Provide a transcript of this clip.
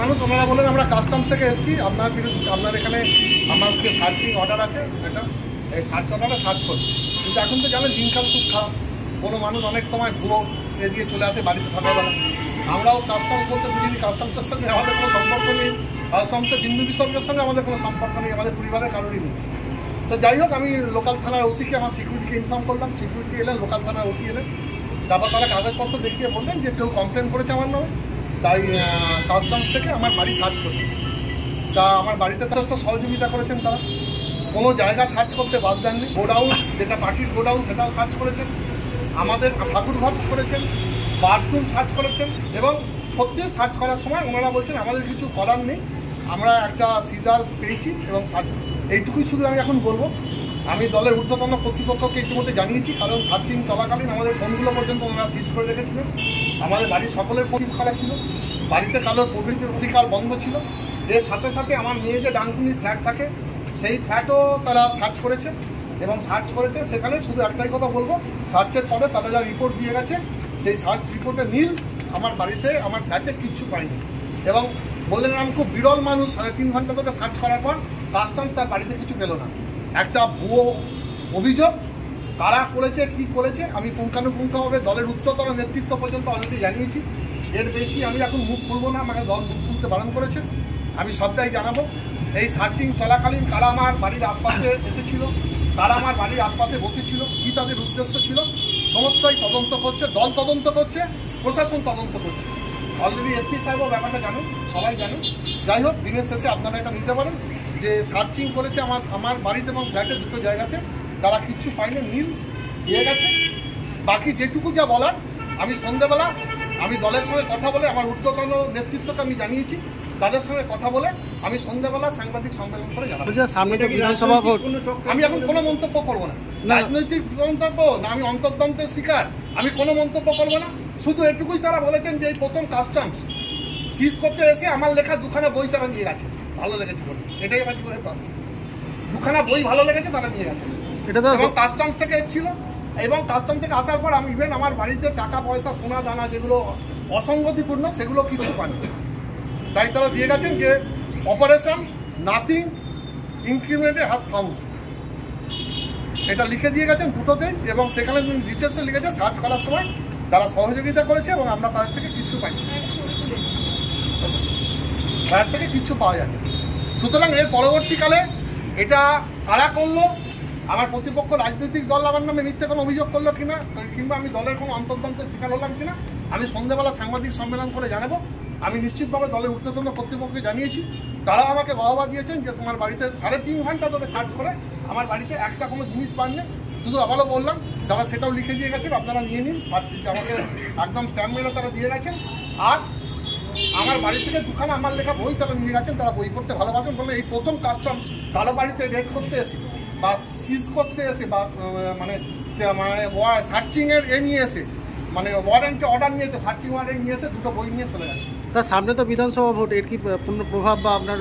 মানুষ ওনারা বলেন আমরা কাস্টমস থেকে এসেছি, আপনার এখানে আমাদের সার্চিং অর্ডার আছে, এটা এই সার্চ অর্ডারে সার্চ করছি। কিন্তু এখন তো জানেন দিনকাল খুব খারাপ, কোনো মানুষ অনেক সময় ভুয়ো দিয়ে চলে আসে বাড়িতে সকালবেলা। আমরাও কাস্টমস বলতে বুঝিনি, কাস্টমসের সঙ্গে আমাদের কোনো সম্পর্ক নেই, কাস্টমসের বিন্দু বিসর্গের সঙ্গে আমাদের কোনো সম্পর্ক নেই, আমাদের পরিবারের কারোরই নেই। তো যাই হোক, আমি লোকাল থানার ওসিকে আমার সিকিউরিটিকে ইনফর্ম করলাম, সিকিউরিটি এলেন, লোকাল থানার ওসি এলেন, তারপর তারা কাগজপত্র দেখিয়ে বললেন যে কেউ কমপ্লেন করেছে আমার নামে, তাই কাস্টমস থেকে আমার বাড়ি সার্চ করছে। তা আমার বাড়িতে যথেষ্ট সহযোগিতা করেছেন তারা, কোনো জায়গা সার্চ করতে বাদ দেননি। গোডাউন, যেটা পাখির গোডাউন, সেটাও সার্চ করেছেন, আমাদের ঠাকুর ঘর করেছেন, বাথরুম সার্চ করেছেন, এবং সত্যি সার্চ করার সময় ওনারা বলছেন আমাদের কিছু করার নেই, আমরা একটা সিজার পেয়েছি এবং সার্চ। এইটুকুই শুধু আমি এখন বলবো। আমি দলের ঊর্ধ্বতন কর্তৃপক্ষকে ইতিমধ্যে জানিয়েছি, কারণ সার্চিং চলাকালীন আমাদের ফোনগুলো পর্যন্ত ওনারা সিজ করে রেখেছিলেন, আমাদের বাড়ির সকলের ফোন সিজ করা ছিল, বাড়িতে কারোর প্রভৃতির অধিকার বন্ধ ছিল। এর সাথে সাথে আমার মেয়ে যে ডানকুনির ফ্ল্যাট থাকে, সেই ফ্ল্যাটও তারা সার্চ করেছে এবং সার্চ করেছে। সেখানে শুধু একটাই কথা বলবো, সার্চের পরে তারা যা রিপোর্ট দিয়ে গেছে, সেই সার্চ রিপোর্টে নীল, আমার বাড়িতে আমার ফ্ল্যাটে কিচ্ছু পাইনি। এবং বললেন আমি খুব বিরল মানুষ, 3.5 ঘন্টা ধরে সার্চ করার পর কাস্টমস তার বাড়িতে কিছু পেল না। একটা ভুয়ো অভিযোগ, কারা করেছে কী করেছে আমি পুঙ্খানুপুঙ্খভাবে দলের উচ্চতর নেতৃত্ব পর্যন্ত অলরেডি জানিয়েছি। এর বেশি আমি এখন মুখ খুলবো না, আমাকে দল মুখ খুলতে বারণ করেছে। আমি সবটাই জানাবো। এই সার্চিং চলাকালীন কারা আমার বাড়ির আশপাশে এসেছিল, তারা আমার বাড়ির আশপাশে বসেছিল, কী তাদের উদ্দেশ্য ছিল, সমস্তই তদন্ত করছে, দল তদন্ত করছে, প্রশাসন তদন্ত করছে। অলরেডি এসপি সাহেবও ব্যাপারটা জানেন, সবাই জানেন। যাই হোক, দিনের শেষে আপনারা এটা নিতে পারেন যে সার্চিং করেছে আমার বাড়িতে এবং ফ্ল্যাটে দুটো জায়গাতে, তারা কিচ্ছু পায়নি, নীল দিয়ে গেছে। বাকি যেটুকু যা বলার, আমি সন্ধ্যেবেলা আমি দলের সঙ্গে কথা বলে আমার ঊর্ধ্বতন নেতৃত্বকে আমি জানিয়েছি, তাদের সঙ্গে কথা বলে আমি সন্ধ্যাবেলা সাংবাদিক সম্মেলন করে জানাবো। সামনে তো বিধানসভা ভোট, আমি এখন কোনো মন্তব্য করবো না, রাজনৈতিক মন্তব্য না, আমি অন্তর্দ্বন্দ্বের শিকার, আমি কোনো মন্তব্য করবো না। শুধু এটুকুই তারা বলেছেন যে এই প্রথম কাস্টমস সিজ করতে এসে আমার লেখা দুখানা বই তারা নিয়ে গেছে, ভালো লেগেছে বলে, এটাই আমার জীবনের প্রাপ্তি। দুখানা বই ভালো লেগেছে, তারা নিয়ে গেছে। এটা তো কাস্টমস থেকে এসেছিল, এবং কাস্টম থেকে আসার পর আমি ইভেন আমার বাড়িতে টাকা পয়সা সোনা দানা যেগুলো অসঙ্গতিপূর্ণ সেগুলো কিছু পানি, তাই তারা দিয়ে গেছেন যে অপারেশন নাথিং ইনক্রিমিনেটেড হ্যাজ ফাউন্ড, এটা লিখে দিয়ে গেছেন দুটোতেই। এবং সেখানে ডিটেলসে লিখেছে সার্চ করার সময় তারা সহযোগিতা করেছে এবং আমরা তাদের থেকে কিচ্ছু পাইনি, তাদের থেকে কিচ্ছু পাওয়া যায়নি। সুতরাং এর পরবর্তীকালে এটা কারা করলো, আমার প্রতিপক্ষ রাজনৈতিক দল আমার নামে মিথ্যে কোনো অভিযোগ করলো কিনা, কিংবা আমি দলের কোনো অন্তর্দ্বন্দ্বের শিকার হলাম কিনা, আমি সন্ধ্যাবেলা সাংবাদিক সম্মেলন করে জানাবো। আমি নিশ্চিতভাবে দলের ঊর্ধ্বতন কর্তৃপক্ষকে জানিয়েছি, তারা আমাকে বাহবা দিয়েছেন যে তোমার বাড়িতে 3.5 ঘন্টা ধরে সার্চ করে আমার বাড়িতে একটা কোনো জিনিস পাননি। শুধু আবারও বললাম, তারা সেটাও লিখে দিয়ে গেছেন, আপনারা নিয়ে নিন। সার্চ আমাকে একদম স্ট্যাম্প মেরে তারা দিয়ে গেছেন। আর আমার বাড়ি থেকে দুখানা আমার লেখা বই তারা নিয়ে গেছেন, তারা বই পড়তে ভালোবাসেন বলে এই প্রথম কাস্টমস কারো বাড়িতে রেড করতে এসে বা সিজ করতে এসে বা মানে সার্চিংয়ের নিয়ে এসে, মানে ওয়ারেন্টে অর্ডার নিয়েছে, সার্চিং ওয়ারেন্ট নিয়ে এসে দুটো বই নিয়ে চলে গেছে। তার সামনে তো বিধানসভা ভোট, এর কি পূর্ণ প্রভাব বা আপনার